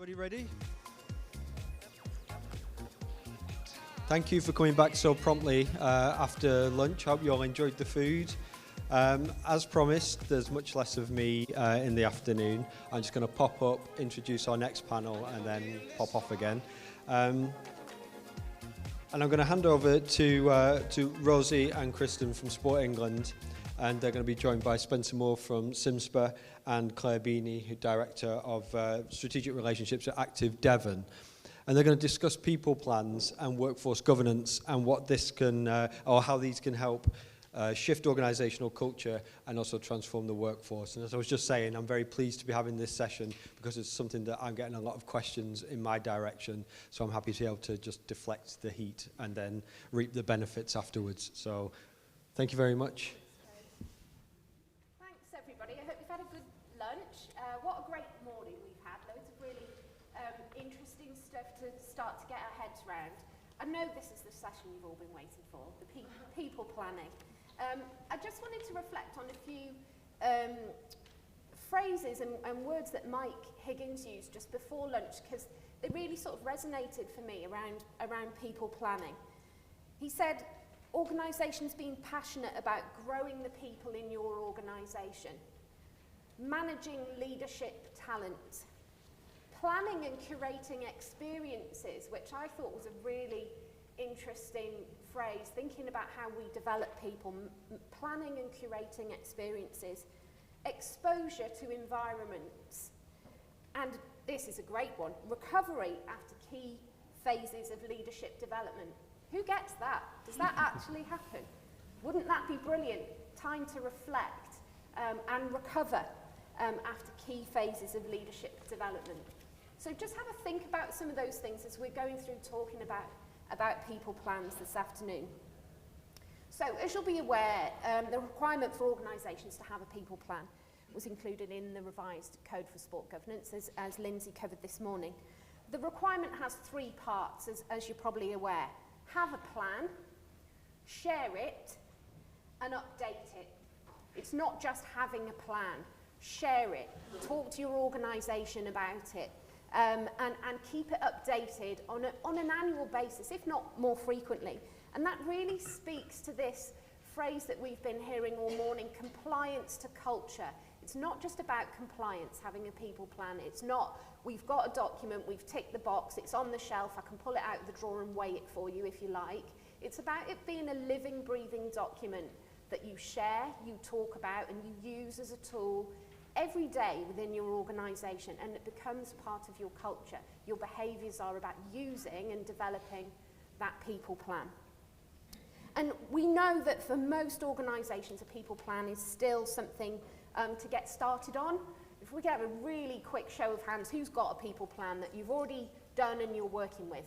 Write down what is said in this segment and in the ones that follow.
Everybody ready? Thank you for coming back so promptly after lunch. Hope you all enjoyed the food. As promised, there's much less of me in the afternoon. I'm just going to pop up, introduce our next panel, and then pop off again. And I'm going to hand over to Rosie and Kristen from Sport England, and they're going to be joined by Spencer Moore from SIMSPA and Claire Beanie, who's Director of Strategic Relationships at Active Devon. And they're going to discuss people plans and workforce governance and what this can, or how these can help shift organisational culture and also transform the workforce. And as I was just saying, I'm very pleased to be having this session because it's something that I'm getting a lot of questions in my direction. So I'm happy to be able to just deflect the heat and then reap the benefits afterwards. So thank you very much. Thanks, everybody. I hope you've had a good lunch. What a great morning we've had. Loads of really interesting stuff to start to get our heads around. I know this is the session you've all been waiting for, the people planning. I just wanted to reflect on a few phrases and words that Mike Higgins used just before lunch, because they really sort of resonated for me around people planning. He said, organisations being passionate about growing the people in your organisation, managing leadership talent, planning and curating experiences, which I thought was a really interesting phrase, thinking about how we develop people, planning and curating experiences, exposure to environments, and this is a great one, recovery after key phases of leadership development. Who gets that? Does that actually happen? Wouldn't that be brilliant? Time to reflect and recover after key phases of leadership development. So just have a think about some of those things as we're going through talking about people plans this afternoon. So as you'll be aware, the requirement for organisations to have a people plan was included in the revised Code for Sport Governance, as Lindsay covered this morning. The requirement has three parts, as you're probably aware. Have a plan, share it, and update it. It's not just having a plan. Share it. Talk to your organisation about it. And keep it updated on an annual basis, if not more frequently. And that really speaks to this phrase that we've been hearing all morning, compliance to culture. It's not just about compliance, having a people plan. It's not, we've got a document, we've ticked the box, it's on the shelf, I can pull it out of the drawer and weigh it for you if you like. It's about it being a living, breathing document that you share, you talk about, and you use as a tool every day within your organisation, and it becomes part of your culture. Your behaviours are about using and developing that people plan. And we know that for most organisations, a people plan is still something to get started on. If we get a really quick show of hands, who's got a people plan that you've already done and you're working with?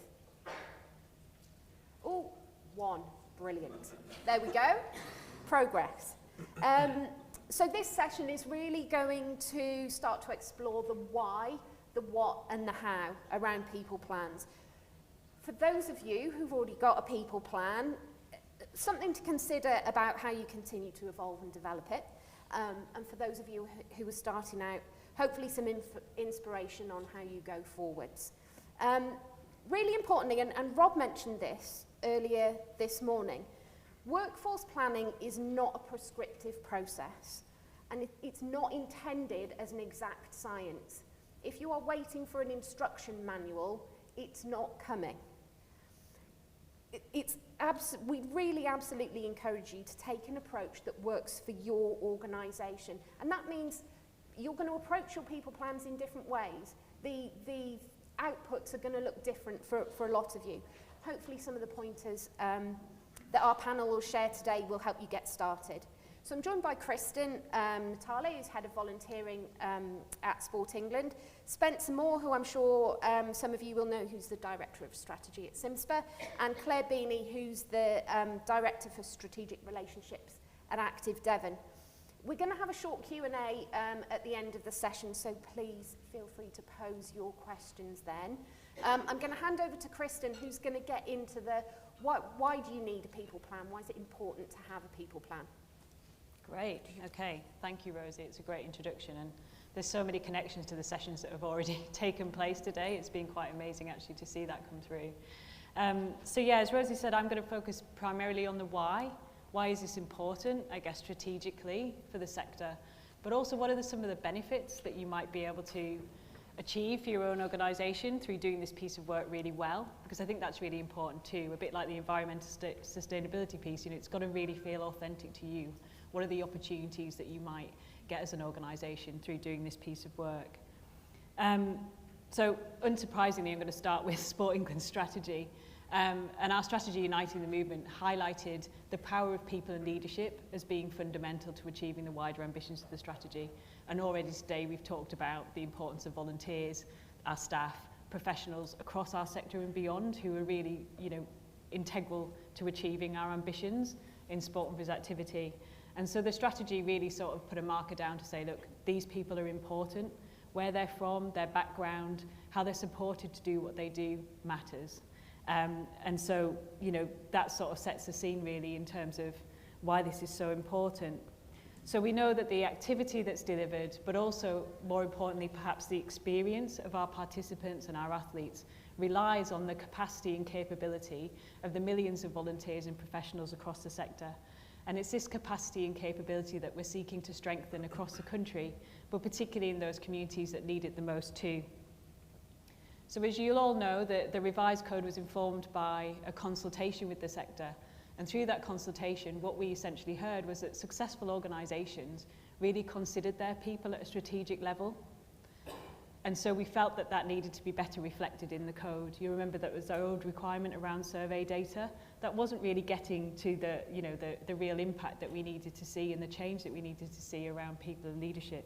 Oh, one. Brilliant. There we go. Progress. So this session is really going to start to explore the why, the what, and the how around people plans. For those of you who've already got a people plan, something to consider about how you continue to evolve and develop it. And for those of you who are starting out, hopefully some inspiration on how you go forwards. Really importantly, and Rob mentioned this earlier this morning, workforce planning is not a prescriptive process, and it's not intended as an exact science. If you are waiting for an instruction manual, it's not coming. We really absolutely encourage you to take an approach that works for your organisation, and that means you're going to approach your people plans in different ways. The outputs are going to look different for a lot of you. Hopefully some of the pointers that our panel will share today will help you get started. So I'm joined by Kristen Natale, who's Head of Volunteering at Sport England, Spencer Moore, who I'm sure some of you will know, who's the Director of Strategy at SIMSPA, and Claire Beanie, who's the Director for Strategic Relationships at Active Devon. We're going to have a short Q&A at the end of the session, so please feel free to pose your questions then. I'm going to hand over to Kristen, who's going to get into the why do you need a people plan? Why is it important to have a people plan? Great. Okay. Thank you, Rosie. It's a great introduction. And There's so many connections to the sessions that have already taken place today. It's been quite amazing actually to see that come through. So yeah, as Rosie said, I'm going to focus primarily on the why. Why is this important, I guess, strategically for the sector? But also, what are some of the benefits that you might be able to achieve for your own organisation through doing this piece of work really well? Because I think that's really important too. A bit like the environmental sustainability piece, it's got to really feel authentic to you. What are the opportunities that you might get as an organisation through doing this piece of work? So unsurprisingly, I'm going to start with Sport England's strategy. And our strategy, Uniting the Movement, highlighted the power of people and leadership as being fundamental to achieving the wider ambitions of the strategy. And already today we've talked about the importance of volunteers, our staff, professionals across our sector and beyond who are really, integral to achieving our ambitions in sport and physical activity. And so the strategy really sort of put a marker down to say, look, these people are important. Where they're from, their background, how they're supported to do what they do matters. And so, that sort of sets the scene really in terms of why this is so important. So we know that the activity that's delivered, but also more importantly, perhaps the experience of our participants and our athletes relies on the capacity and capability of the millions of volunteers and professionals across the sector. And it's this capacity and capability that we're seeking to strengthen across the country, but particularly in those communities that need it the most too. So as you'll all know, the revised code was informed by a consultation with the sector. And through that consultation, what we essentially heard was that successful organisations really considered their people at a strategic level. And so we felt that that needed to be better reflected in the code. You remember that was our old requirement around survey data. That wasn't really getting to the real impact that we needed to see and the change that we needed to see around people and leadership.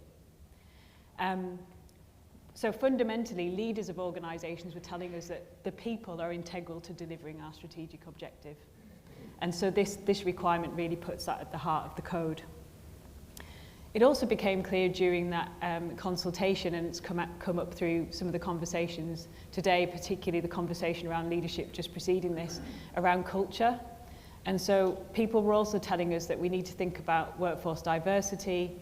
So fundamentally, leaders of organisations were telling us that the people are integral to delivering our strategic objective. And so this requirement really puts that at the heart of the code. It also became clear during that consultation, and it's come up through some of the conversations today, particularly the conversation around leadership just preceding this, around culture. And so people were also telling us that we need to think about workforce diversity,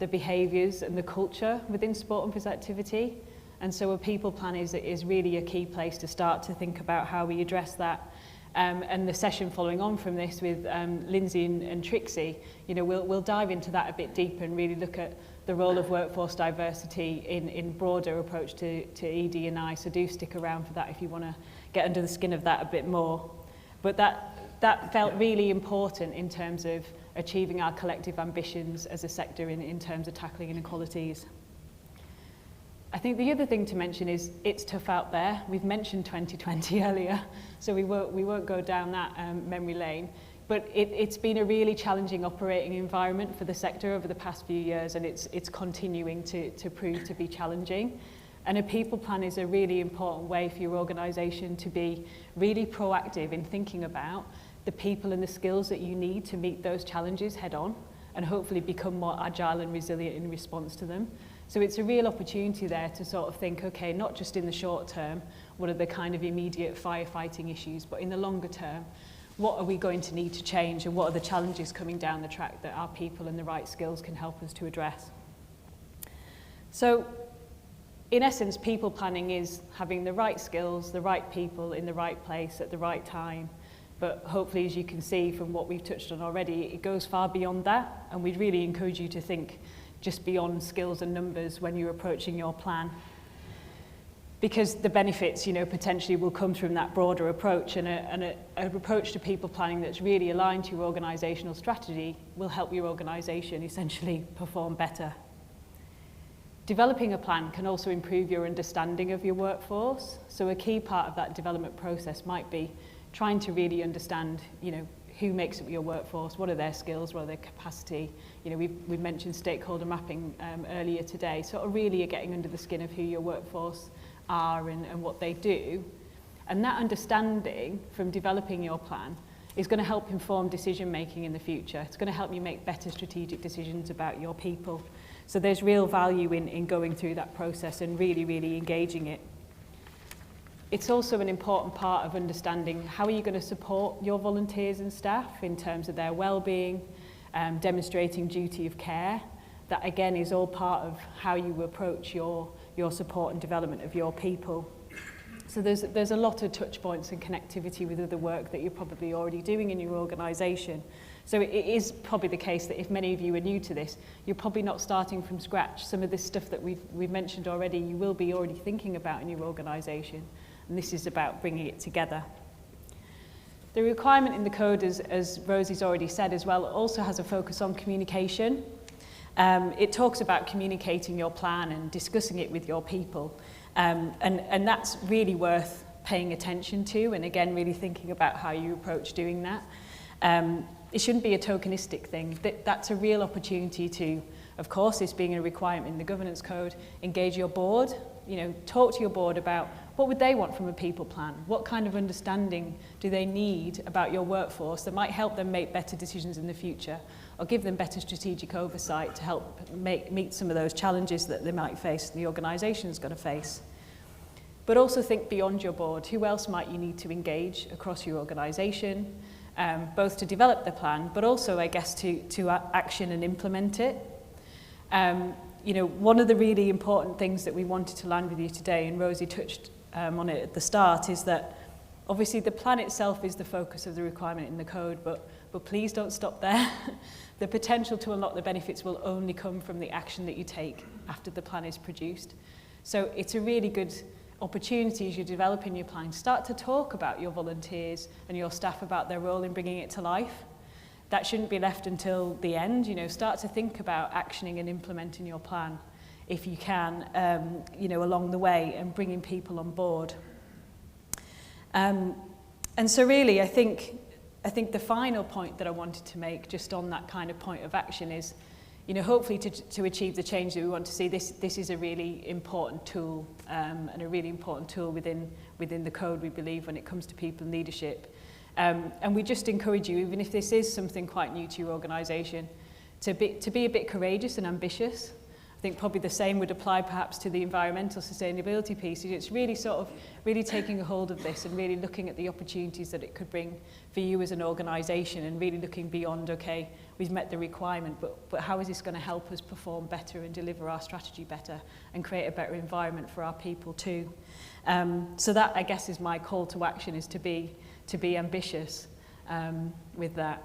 the behaviours and the culture within sport and physical activity. And so a people plan is really a key place to start to think about how we address that. And the session following on from this with Lindsay and Trixie, we'll dive into that a bit deeper and really look at the role of workforce diversity in broader approach to ED&I. So do stick around for that if you want to get under the skin of that a bit more. But that felt really important in terms of achieving our collective ambitions as a sector in terms of tackling inequalities. I think the other thing to mention is it's tough out there. We've mentioned 2020 earlier, so we won't go down that memory lane. But it's been a really challenging operating environment for the sector over the past few years, and it's continuing to prove to be challenging. And a people plan is a really important way for your organisation to be really proactive in thinking about the people and the skills that you need to meet those challenges head on and hopefully become more agile and resilient in response to them. So it's a real opportunity there to sort of think, okay, not just in the short term, what are the kind of immediate firefighting issues, but in the longer term, what are we going to need to change and what are the challenges coming down the track that our people and the right skills can help us to address. So in essence, people planning is having the right skills, the right people in the right place at the right time. But hopefully, as you can see from what we've touched on already, it goes far beyond that. And we'd really encourage you to think just beyond skills and numbers when you're approaching your plan. Because the benefits, potentially will come from that broader approach, and an approach to people planning that's really aligned to your organisational strategy will help your organisation essentially perform better. Developing a plan can also improve your understanding of your workforce. So a key part of that development process might be trying to really understand, who makes up your workforce, what are their skills, what are their capacity. We've mentioned stakeholder mapping earlier today, sort of really getting under the skin of who your workforce are and what they do. And that understanding from developing your plan is going to help inform decision making in the future. It's going to help you make better strategic decisions about your people. So there's real value in going through that process and really, really engaging it. It's also an important part of understanding how are you going to support your volunteers and staff in terms of their well-being, demonstrating duty of care, that again is all part of how you approach your support and development of your people. So there's a lot of touch points and connectivity with other work that you're probably already doing in your organisation. So it is probably the case that if many of you are new to this, you're probably not starting from scratch. Some of this stuff that we've mentioned already, you will be already thinking about in your organisation, and this is about bringing it together. The requirement in the code, as Rosie's already said as well, also has a focus on communication. It talks about communicating your plan and discussing it with your people, and that's really worth paying attention to, and again really thinking about how you approach doing that. It shouldn't be a tokenistic thing. That's a real opportunity to, of course, this being a requirement in the governance code, engage your board, talk to your board about what would they want from a people plan? What kind of understanding do they need about your workforce that might help them make better decisions in the future, or give them better strategic oversight to help meet some of those challenges that they might face and the organisation is going to face. But also think beyond your board. Who else might you need to engage across your organisation, both to develop the plan, but also, I guess, to action and implement it. One of the really important things that we wanted to land with you today, and Rosie touched on it at the start, is that obviously the plan itself is the focus of the requirement in the code, but please don't stop there. The potential to unlock the benefits will only come from the action that you take after the plan is produced. So it's a really good opportunity as you're developing your plan. Start to talk about your volunteers and your staff about their role in bringing it to life. That shouldn't be left until the end. Start to think about actioning and implementing your plan if you can, along the way, and bringing people on board. And so really, I think the final point that I wanted to make just on that kind of point of action is, hopefully to achieve the change that we want to see, this is a really important tool, and a really important tool within the code, we believe, when it comes to people and leadership. And we just encourage you, even if this is something quite new to your organisation, to be a bit courageous and ambitious. I think probably the same would apply perhaps to the environmental sustainability piece. It's really really taking a hold of this and really looking at the opportunities that it could bring for you as an organisation, and really looking beyond, okay, we've met the requirement, but how is this going to help us perform better and deliver our strategy better and create a better environment for our people too. So that, I guess, is my call to action, is to be ambitious with that.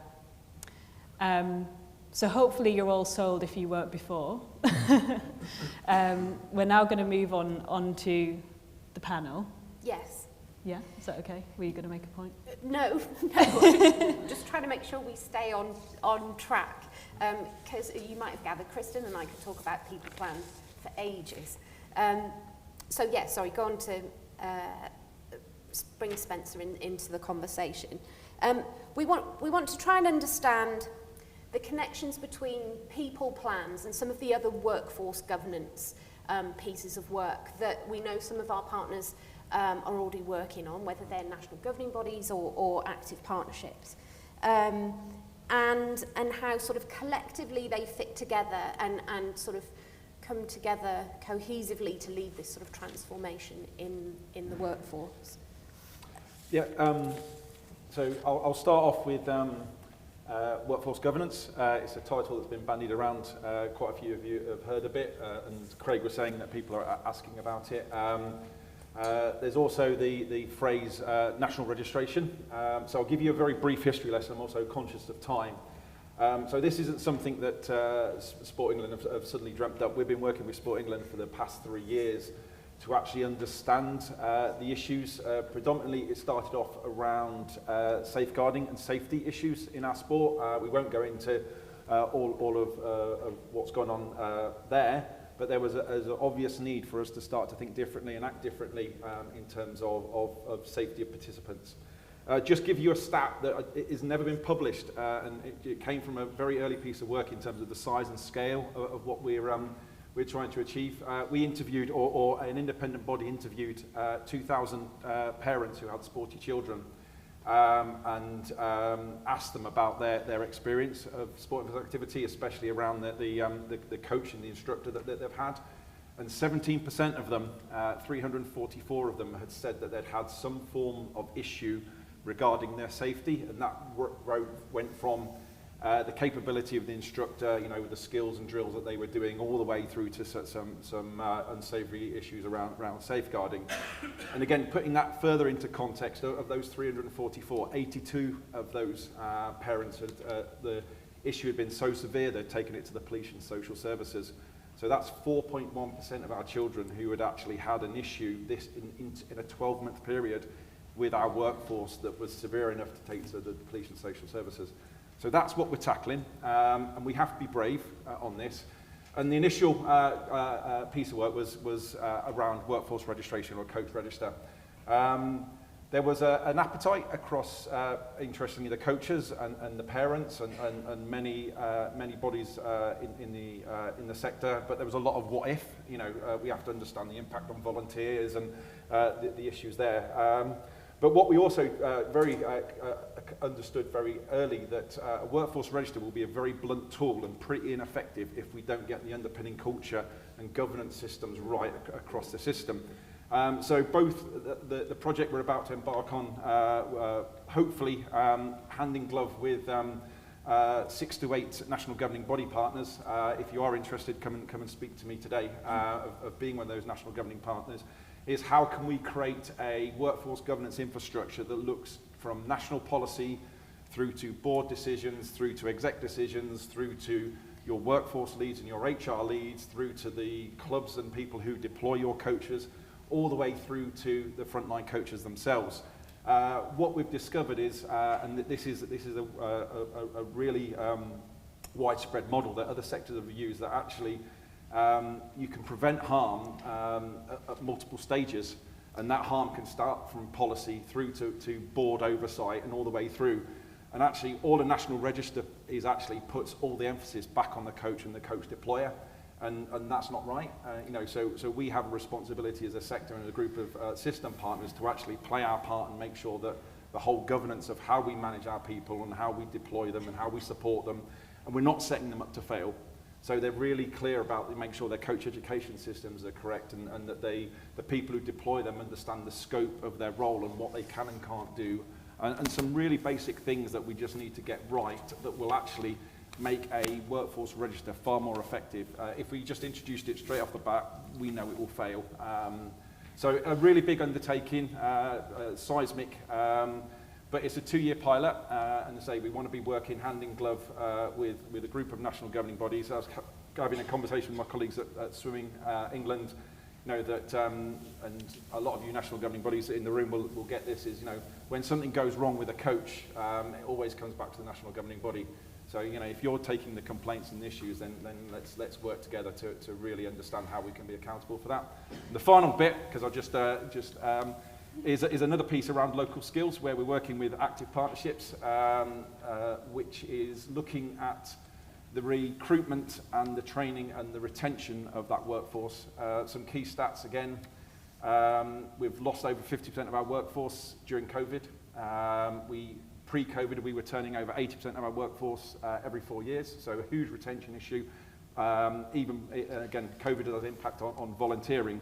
So hopefully you're all sold if you weren't before. We're now going to move on to the panel. Yes. Yeah, is that okay? Were you going to make a point? No. Just trying to make sure we stay on track. Because you might have gathered, Kristen and I could talk about people plans for ages. Go on to bring Spencer into the conversation. We want to try and understand the connections between people plans and some of the other workforce governance pieces of work that we know some of our partners are already working on, whether they're national governing bodies or active partnerships, and how sort of collectively they fit together and sort of come together cohesively to lead this sort of transformation in the workforce. Yeah, so I'll start off with workforce governance. It's a title that's been bandied around. Quite a few of you have heard of it, and Craig was saying that people are asking about it. There's also the phrase national registration. So I'll give you a very brief history lesson. I'm also conscious of time. So this isn't something that Sport England have suddenly dreamt up. We've been working with Sport England for the past 3 years to actually understand the issues. Predominantly, it started off around safeguarding and safety issues in our sport. We won't go into all of what's gone on there, but there was an obvious need for us to start to think differently and act differently in terms of safety of participants. Just give you a stat that it has never been published, and it came from a very early piece of work in terms of the size and scale of what we're trying to achieve. We interviewed, or an independent body interviewed, 2,000 parents who had sporty children, and asked them about their experience of sporting activity, especially around the coach and the instructor that they've had. And 17% of them, 344 of them, had said that they'd had some form of issue regarding their safety, and that went from the capability of the instructor, with the skills and drills that they were doing, all the way through to some unsavory issues around safeguarding. And again, putting that further into context, of those 344, 82 of those parents had, the issue had been so severe they'd taken it to the police and social services. So that's 4.1% of our children who had actually had an issue in a 12-month period with our workforce that was severe enough to take to the police and social services. So that's what we're tackling, and we have to be brave on this. And the initial piece of work was around workforce registration, or coach register. There was an appetite across, interestingly, the coaches and the parents and many bodies in the sector. But there was a lot of what if. We have to understand the impact on volunteers and the issues there. But what we also understood very early, that a workforce register will be a very blunt tool and pretty ineffective if we don't get the underpinning culture and governance systems right across the system. So both the project we're about to embark on, hopefully hand in glove with 6 to 8 national governing body partners. If you are interested, come and speak to me today of being one of those national governing partners. Is how can we create a workforce governance infrastructure that looks from national policy through to board decisions, through to exec decisions, through to your workforce leads and your HR leads, through to the clubs and people who deploy your coaches, all the way through to the frontline coaches themselves. What we've discovered is, and this is a really widespread model that other sectors have used, that actually you can prevent harm at multiple stages, and that harm can start from policy through to board oversight and all the way through. And actually, all a national register is actually puts all the emphasis back on the coach and the coach deployer, and that's not right. So we have a responsibility as a sector and a group of system partners to actually play our part and make sure that the whole governance of how we manage our people and how we deploy them and how we support them, and we're not setting them up to fail. So they're really clear about making sure their coach education systems are correct, and that the people who deploy them understand the scope of their role and what they can and can't do, and some really basic things that we just need to get right that will actually make a workforce register far more effective. If we just introduced it straight off the bat, we know it will fail. So a really big undertaking, seismic, but it's a 2-year pilot, and as I say, we want to be working hand in glove with a group of national governing bodies. I was having a conversation with my colleagues at Swimming England, that, and a lot of you national governing bodies in the room will get this, is, when something goes wrong with a coach, it always comes back to the national governing body. So, if you're taking the complaints and issues, then let's work together to really understand how we can be accountable for that. And the final bit, because I is another piece around local skills, where we're working with active partnerships, which is looking at the recruitment and the training and the retention of that workforce. Some key stats again. We've lost over 50% of our workforce during COVID. Pre-COVID, we were turning over 80% of our workforce every 4 years, so a huge retention issue. Again, COVID has an impact on volunteering.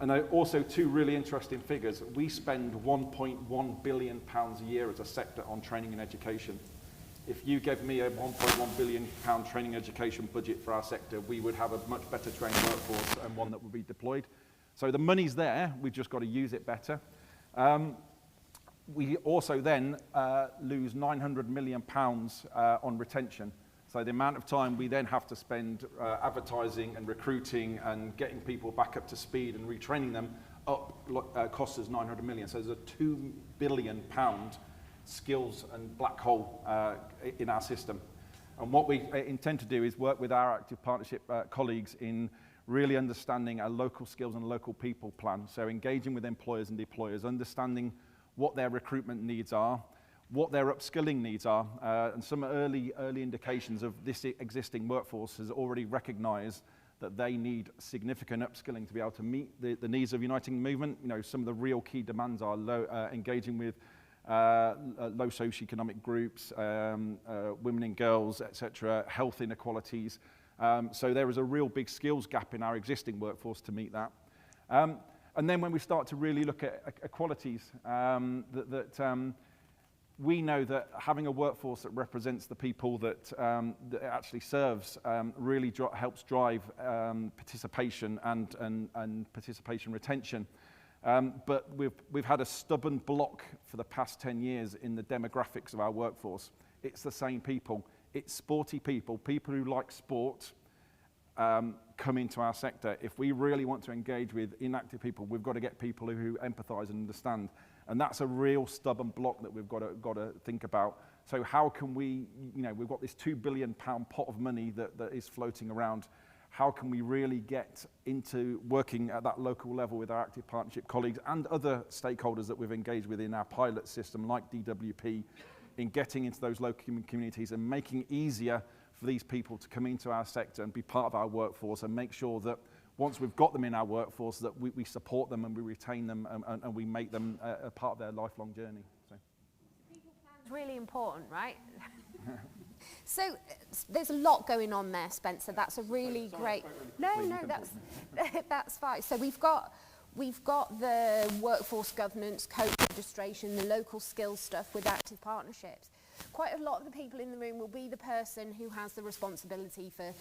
And also 2 really interesting figures. We spend £1.1 billion a year as a sector on training and education. If you gave me a £1.1 billion training education budget for our sector, we would have a much better trained workforce and one that would be deployed. So the money's there, we've just got to use it better. We also then lose £900 million on retention. So the amount of time we then have to spend advertising and recruiting and getting people back up to speed and retraining them costs us 900 million. So there's a £2 billion skills and black hole in our system. And what we intend to do is work with our active partnership colleagues in really understanding our local skills and local people plan. So engaging with employers and deployers, understanding what their recruitment needs are, what their upskilling needs are, and some early indications of this existing workforce has already recognised that they need significant upskilling to be able to meet the needs of Uniting Movement. Some of the real key demands are engaging with low socioeconomic groups, women and girls, etc., health inequalities. So there is a real big skills gap in our existing workforce to meet that. And then when we start to really look at equalities, we know that having a workforce that represents the people that, that it actually serves really helps drive participation and participation retention. But we've had a stubborn block for the past 10 years in the demographics of our workforce. It's the same people. It's sporty people, people who like sport, come into our sector. If we really want to engage with inactive people, we've got to get people who empathise and understand. And that's a real stubborn block that we've got to think about. So how can we, we've got this £2 billion pot of money that is floating around. How can we really get into working at that local level with our active partnership colleagues and other stakeholders that we've engaged with in our pilot system like DWP, in getting into those local communities and making it easier for these people to come into our sector and be part of our workforce, and make sure that once we've got them in our workforce, that we support them and we retain them and we make them a part of their lifelong journey. So. People plan's really important, right? So there's a lot going on there, Spencer. That's a really great. No, that's fine. So we've got the workforce governance, coach registration, the local skills stuff with active partnerships. Quite a lot of the people in the room will be the person who has the responsibility for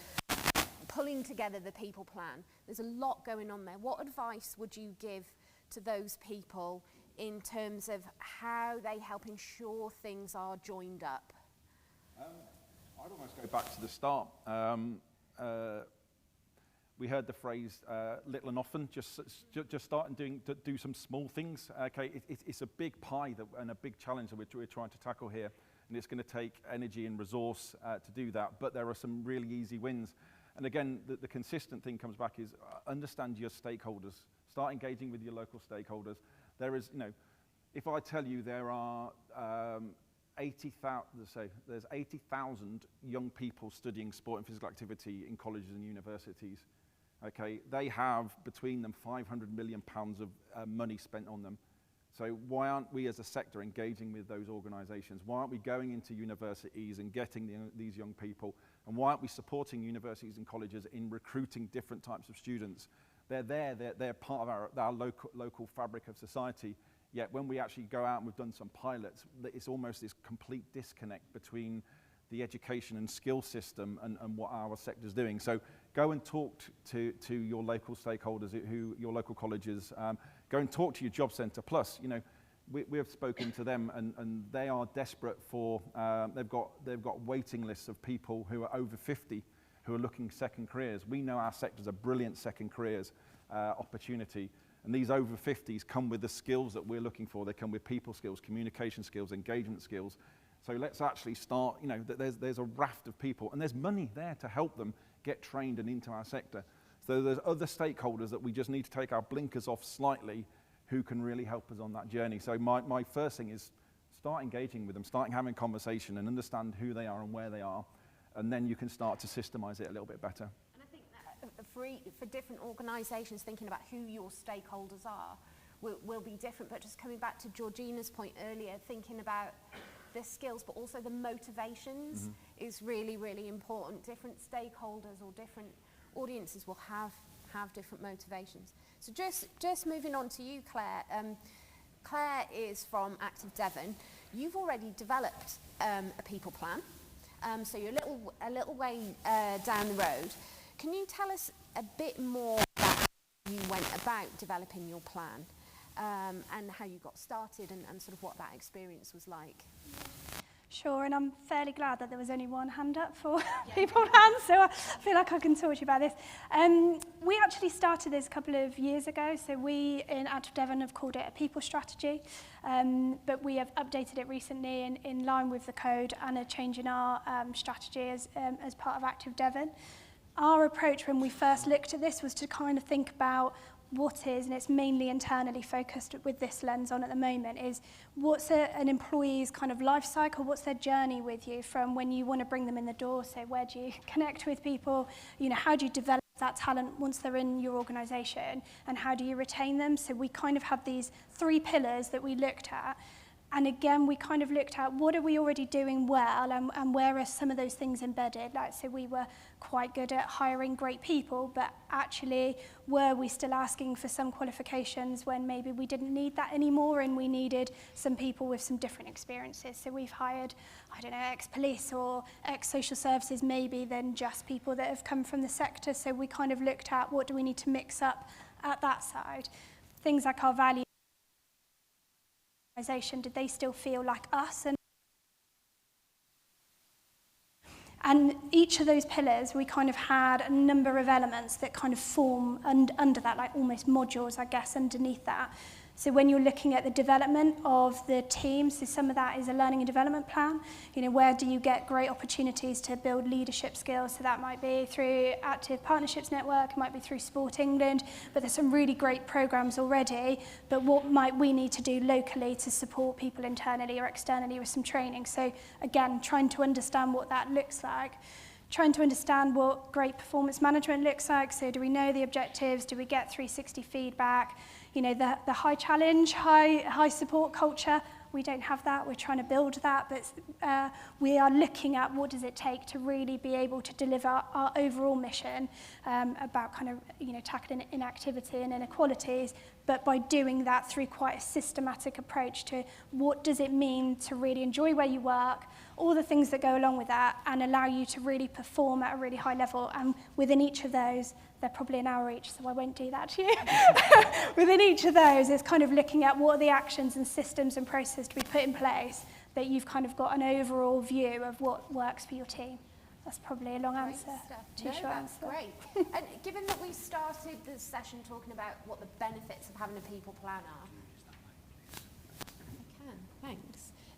pulling together the people plan. There's a lot going on there. What advice would you give to those people in terms of how they help ensure things are joined up? I'd almost go back to the start. We heard the phrase little and often, just start and do some small things. Okay, it's a big pie and a big challenge that we're trying to tackle here, and it's going to take energy and resource to do that, but there are some really easy wins. And again, the consistent thing comes back is understand your stakeholders. Start engaging with your local stakeholders. There is, if I tell you there are 80,000 young people studying sport and physical activity in colleges and universities. Okay, they have between them £500 million of money spent on them. So why aren't we as a sector engaging with those organisations? Why aren't we going into universities and getting these young people? And why aren't we supporting universities and colleges in recruiting different types of students? They're there, they're part of our local fabric of society. Yet when we actually go out and we've done some pilots, it's almost this complete disconnect between the education and skill system and what our sector's doing. So go and talk to your local stakeholders, your local colleges. Go and talk to your job centre. Plus, we have spoken to them, and they are desperate for. They've got waiting lists of people who are over 50 who are looking second careers. We know our sector's a brilliant second careers opportunity. And these over 50s come with the skills that we're looking for. They come with people skills, communication skills, engagement skills. So let's actually start, there's a raft of people, and there's money there to help them get trained and into our sector. So there's other stakeholders that we just need to take our blinkers off slightly who can really help us on that journey. So my first thing is start engaging with them, start having a conversation and understand who they are and where they are, and then you can start to systemize it a little bit better. For different organisations, thinking about who your stakeholders are will be different. But just coming back to Georgina's point earlier, thinking about the skills but also the motivations is really, really important. Different stakeholders or different audiences will have different motivations. So just moving on to you, Claire. Claire is from Active Devon. You've already developed a people plan, so you're a little way down the road. Can you tell us a bit more about how you went about developing your plan and how you got started and sort of what that experience was like? Sure, and I'm fairly glad that there was only one hand up for people plan, so I feel like I can talk to you about this. We actually started this a couple of years ago, so we in Active Devon have called it a people strategy, but we have updated it recently in line with the code and a change in our strategy as part of Active Devon. Our approach when we first looked at this was to kind of think about what is, and it's mainly internally focused with this lens on at the moment, is what's an employee's kind of life cycle, what's their journey with you from when you want to bring them in the door, so where do you connect with people, how do you develop that talent once they're in your organisation, and how do you retain them? So we kind of have these 3 pillars that we looked at, And again, we kind of looked at what are we already doing well, and where are some of those things embedded. Like, so we were quite good at hiring great people, but actually were we still asking for some qualifications when maybe we didn't need that anymore and we needed some people with some different experiences. So we've hired, I don't know, ex-police or ex-social services maybe than just people that have come from the sector. So we kind of looked at what do we need to mix up at that side. Things like our values. Did they still feel like us? And each of those pillars, we kind of had a number of elements that kind of form under that, like almost modules, I guess, underneath that. So when you're looking at the development of the team, so some of that is a learning and development plan. You know, where do you get great opportunities to build leadership skills? So that might be through Active Partnerships Network, it might be through Sport England, but there's some really great programs already. But what might we need to do locally to support people internally or externally with some training? So again, trying to understand what that looks like. Trying to understand what great performance management looks like. So do we know the objectives? Do we get 360 feedback? You know, the high challenge, high support culture, we don't have that. We're trying to build that, but we are looking at what does it take to really be able to deliver our overall mission about kind of, you know, tackling inactivity and inequalities, but by doing that through quite a systematic approach to what does it mean to really enjoy where you work, all the things that go along with that, and allow you to really perform at a really high level. And within each of those, they're probably an hour each, so I won't do that to you. Within each of those, it's kind of looking at what are the actions and systems and processes to be put in place that you've kind of got an overall view of what works for your team. That's probably a long answer. Too short answer. Great. And given that we started the session talking about what the benefits of having a people plan are. I can,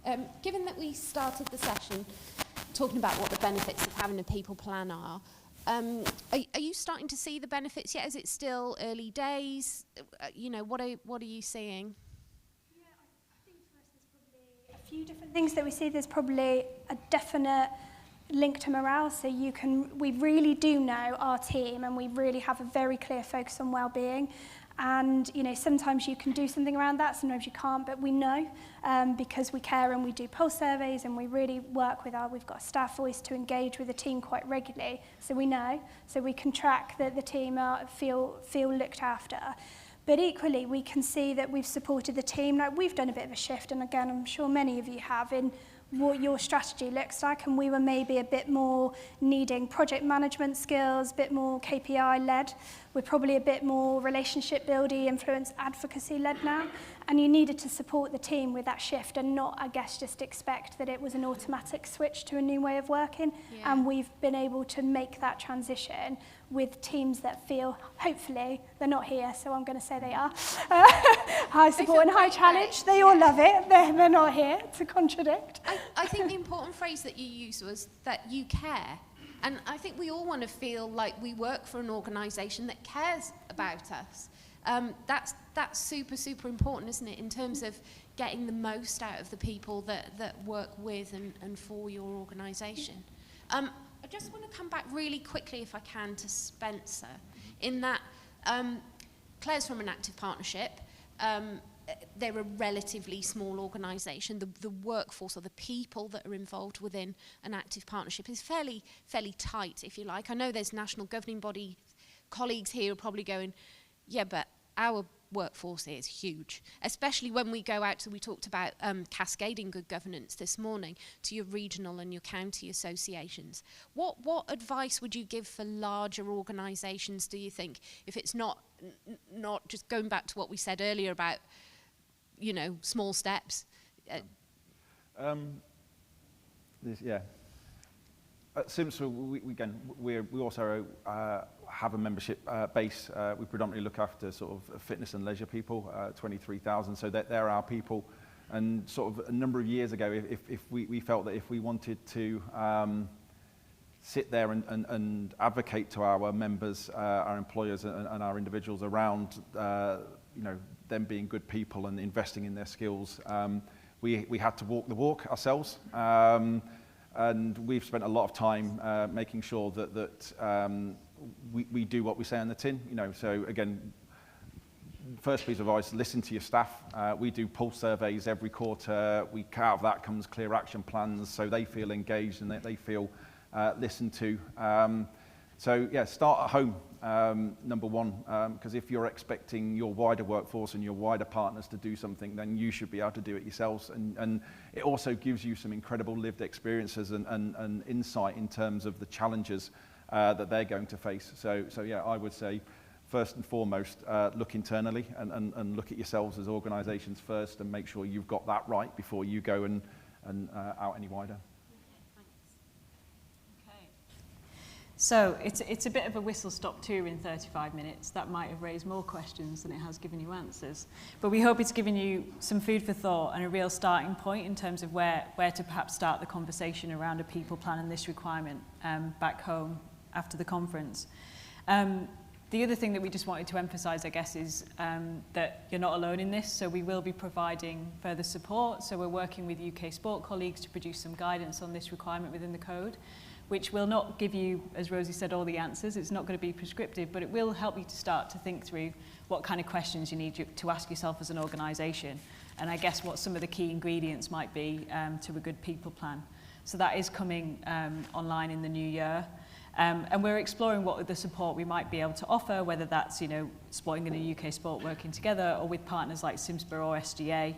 thanks. Given that we started the session talking about what the benefits of having a people plan are you starting to see the benefits yet? Is it still early days? You know, what are you seeing? Yeah, I think for us there's probably a few different things that we see. There's probably a definite link to morale. So we really do know our team, and we really have a very clear focus on well-being. And, you know, sometimes you can do something around that, sometimes you can't, but we know because we care and we do pulse surveys and we really work with we've got a staff voice to engage with the team quite regularly. So we know, so we can track that the team feel looked after. But equally, we can see that we've supported the team. Like, we've done a bit of a shift, and again, I'm sure many of you have, in what your strategy looks like, and we were maybe a bit more needing project management skills, a bit more KPI led. We're probably a bit more relationship building, influence advocacy led now, and you needed to support the team with that shift and not, I guess, just expect that it was an automatic switch to a new way of working. Yeah. And we've been able to make that transition with teams that feel, hopefully, they're not here, so I'm going to say they are, high support and high challenge. They all love it. They're not here to contradict. I think the important phrase that you used was that you care. And I think we all want to feel like we work for an organisation that cares about us. That's super, super important, isn't it, in terms of getting the most out of the people that work with and for your organisation. I just want to come back really quickly, if I can, to Spencer, in that Claire's from an active partnership. They're a relatively small organisation. The workforce or the people that are involved within an active partnership is fairly tight, if you like. I know there's national governing body colleagues here who are probably going, yeah, but our workforce is huge, especially when we go out to, we talked about cascading good governance this morning to your regional and your county associations. What advice would you give for larger organisations, do you think, if it's not just going back to what we said earlier about, you know, small steps? Yeah. At Simpson, we also have a membership base. We predominantly look after sort of fitness and leisure people, 23,000, so they're our people. And sort of a number of years ago, if we felt that if we wanted to sit there and advocate to our members, our employers and our individuals around you know, them being good people and investing in their skills, we had to walk the walk ourselves. And we've spent a lot of time making sure that we do what we say on the tin. You know, so again, first piece of advice, listen to your staff. We do pulse surveys every quarter. Out of that comes clear action plans, so they feel engaged and they feel listened to. So yeah, start at home, number one, because if you're expecting your wider workforce and your wider partners to do something, then you should be able to do it yourselves. And it also gives you some incredible lived experiences and insight in terms of the challenges that they're going to face. So yeah, I would say, first and foremost, look internally and look at yourselves as organisations first and make sure you've got that right before you go and out any wider. So it's a bit of a whistle-stop tour in 35 minutes. That might have raised more questions than it has given you answers. But we hope it's given you some food for thought and a real starting point in terms of where to perhaps start the conversation around a people plan and this requirement back home after the conference. The other thing that we just wanted to emphasise, I guess, is that you're not alone in this. So we will be providing further support. So we're working with UK sport colleagues to produce some guidance on this requirement within the code, which will not give you, as Rosie said, all the answers. It's not going to be prescriptive, but it will help you to start to think through what kind of questions you need to ask yourself as an organisation, and I guess what some of the key ingredients might be to a good people plan. So that is coming online in the new year. And we're exploring what other support we might be able to offer, whether that's, Sporting and a UK Sport working together or with partners like Simsbury or SGA.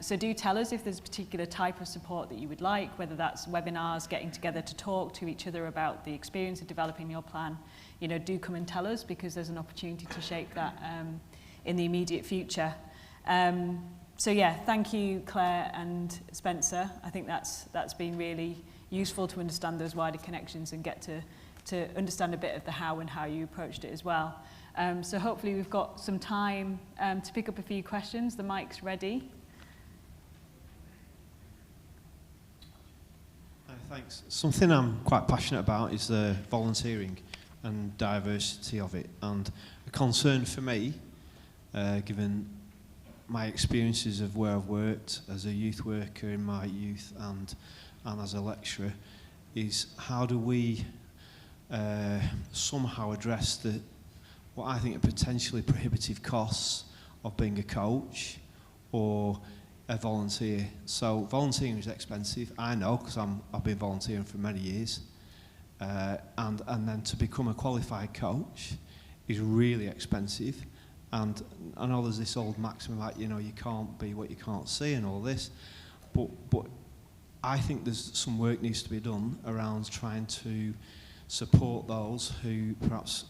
So do tell us if there's a particular type of support that you would like, whether that's webinars, getting together to talk to each other about the experience of developing your plan. Do come and tell us, because there's an opportunity to shape that in the immediate future. So yeah, thank you, Claire and Spencer. I think that's been really useful to understand those wider connections and get to understand a bit of the how and how you approached it as well. So hopefully we've got some time to pick up a few questions. The mic's ready. Thanks. Something I'm quite passionate about is the volunteering and diversity of it, and a concern for me, given my experiences of where I've worked as a youth worker in my youth and as a lecturer, is how do we somehow address what I think are potentially prohibitive costs of being a coach or a volunteer. So volunteering is expensive, I know, because I've been volunteering for many years, and then to become a qualified coach is really expensive. And I know there's this old maxim like, you can't be what you can't see and all this, but I think there's some work needs to be done around trying to support those who perhaps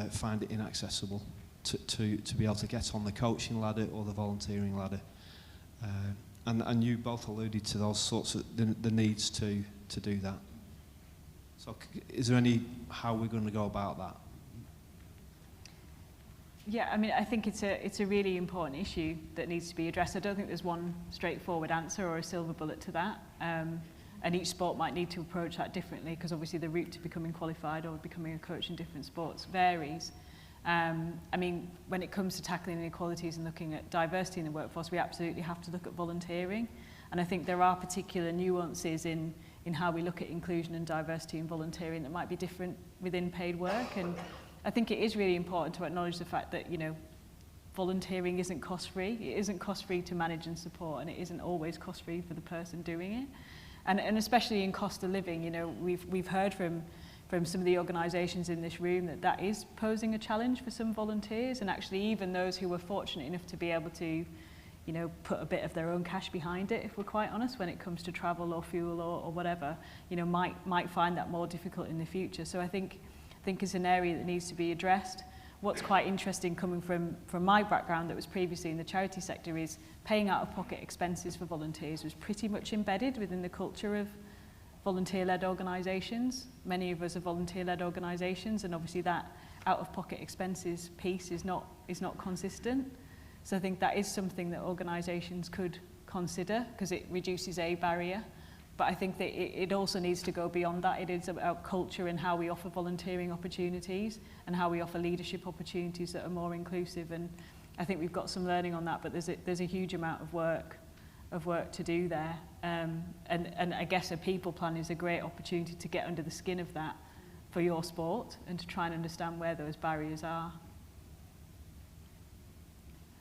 find it inaccessible to be able to get on the coaching ladder or the volunteering ladder. And you both alluded to those sorts of the needs to do that. So is there how we're going to go about that? Yeah, I mean, I think it's a really important issue that needs to be addressed. I don't think there's one straightforward answer or a silver bullet to that. And each sport might need to approach that differently, because obviously the route to becoming qualified or becoming a coach in different sports varies. I mean, when it comes to tackling inequalities and looking at diversity in the workforce, we absolutely have to look at volunteering. And I think there are particular nuances in how we look at inclusion and diversity in volunteering that might be different within paid work. And I think it is really important to acknowledge the fact that, volunteering isn't cost-free. It isn't cost-free to manage and support, and it isn't always cost-free for the person doing it. And especially in cost of living, we've heard from some of the organisations in this room that is posing a challenge for some volunteers, and actually even those who were fortunate enough to be able to, put a bit of their own cash behind it, if we're quite honest, when it comes to travel or fuel or whatever, might find that more difficult in the future. So I think it's an area that needs to be addressed. What's quite interesting coming from my background that was previously in the charity sector is paying out-of-pocket expenses for volunteers was pretty much embedded within the culture of volunteer-led organisations. Many of us are volunteer-led organisations, and obviously that out-of-pocket expenses piece is not consistent. So I think that is something that organisations could consider, because it reduces a barrier. But I think that it also needs to go beyond that. It is about culture and how we offer volunteering opportunities and how we offer leadership opportunities that are more inclusive. And I think we've got some learning on that, but there's a huge amount of work to do there. And I guess a people plan is a great opportunity to get under the skin of that for your sport and to try and understand where those barriers are.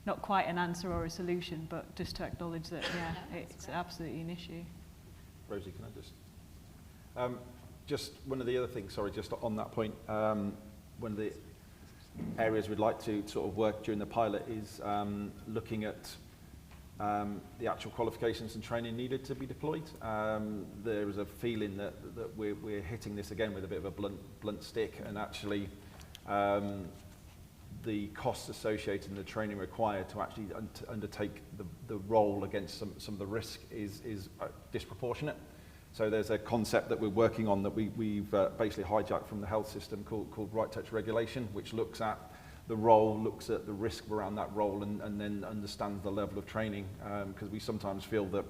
not quite an answer or a solution, but just to acknowledge that, yeah, it's absolutely an issue. Rosie, can I just one of the other things, sorry, just on that point, one of the areas we'd like to sort of work during the pilot is looking at the actual qualifications and training needed to be deployed. There is a feeling that we're hitting this again with a bit of a blunt stick, and actually the costs associated and the training required to actually undertake the role against some of the risk is disproportionate. So there's a concept that we're working on that we've basically hijacked from the health system called right touch regulation, which looks at the role, looks at the risk around that role, and then understands the level of training. Because we sometimes feel that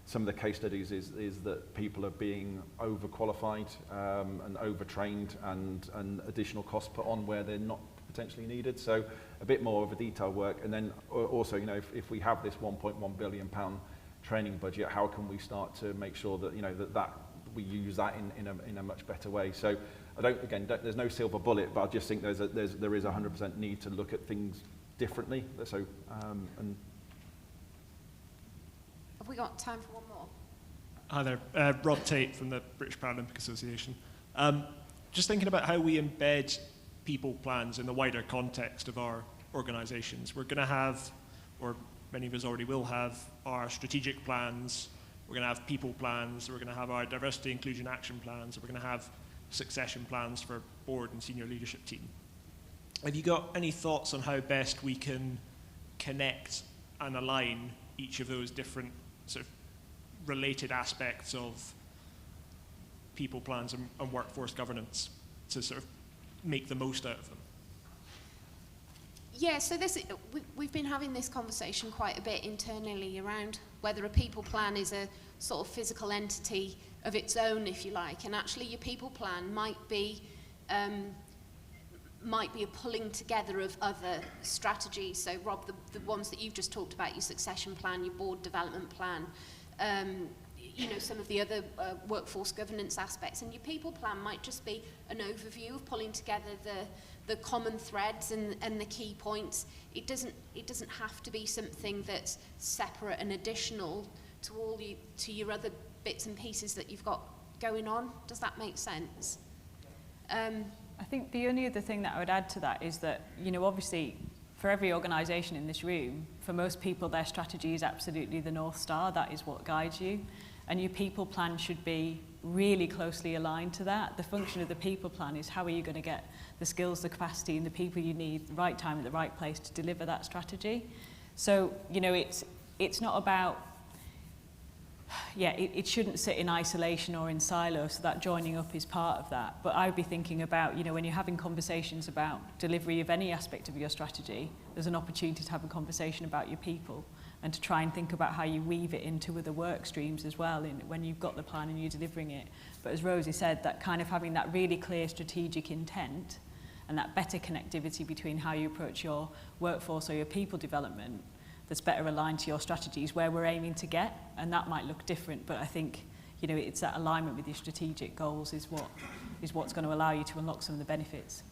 some of the case studies is that people are being overqualified and overtrained, and additional costs put on where they're not potentially needed. So a bit more of a detailed work, and then also, you know, if we have this £1.1 billion training budget, how can we start to make sure that, you know, that we use that in a much better way? So there's no silver bullet, but I just think there is 100% need to look at things differently. So and have we got time for one more? Hi there, Rob Tate from the British Paralympic Association. Just thinking about how we embed people plans in the wider context of our organisations. We're going to have, or many of us already will have, our strategic plans. We're going to have people plans. We're going to have our diversity inclusion action plans. We're going to have succession plans for board and senior leadership team. Have you got any thoughts on how best we can connect and align each of those different sort of related aspects of people plans and workforce governance to sort of make the most out of them? Yeah, so we've been having this conversation quite a bit internally around whether a people plan is a sort of physical entity of its own, if you like, and actually your people plan might be a pulling together of other strategies. So Rob, the ones that you've just talked about, your succession plan, your board development plan, you know, some of the other workforce governance aspects, and your people plan might just be an overview of pulling together the common threads and the key points. It doesn't have to be something that's separate and additional to your other bits and pieces that you've got going on. Does that make sense? I think the only other thing that I would add to that is that, you know, obviously for every organisation in this room, for most people their strategy is absolutely the North Star. That is what guides you. And your people plan should be really closely aligned to that. The function of the people plan is how are you going to get the skills, the capacity and the people you need the right time at the right place to deliver that strategy. So, you know, it's not about, it shouldn't sit in isolation or in silos, so that joining up is part of that. But I would be thinking about, you know, when you're having conversations about delivery of any aspect of your strategy, there's an opportunity to have a conversation about your people and to try and think about how you weave it into other work streams as well when you've got the plan and you're delivering it. But as Rosie said, that kind of having that really clear strategic intent and that better connectivity between how you approach your workforce or your people development that's better aligned to your strategies where we're aiming to get, and that might look different, but I think, you know, it's that alignment with your strategic goals is what's going to allow you to unlock some of the benefits.